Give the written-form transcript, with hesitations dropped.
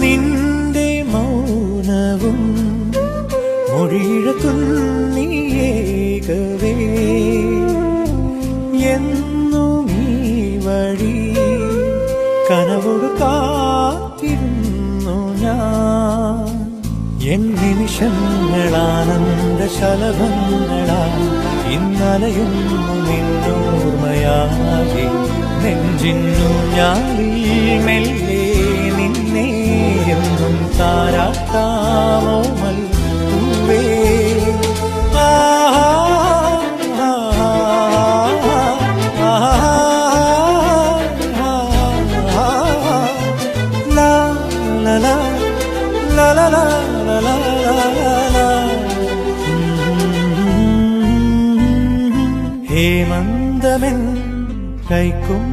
നിന്റെ മൗനവും മൊഴിഴത്തുന്നിയേകവേ എന്നും ഈ വഴി കനവോട് കാത്തിരുന്നു ഞാൻ. എൻ നിമിഷങ്ങളാനന്ദ ശലഭങ്ങളാ ഇന്നലയുന്നു നിന്നോർമ്മയാകെ നെഞ്ചിന്നു ഞാളിൽ മെല്ലെ നിന്നെ എന്നും താരാട്ടാമോമൽ പൂവേ. ഹേമന്തമെൻ കൈക്കും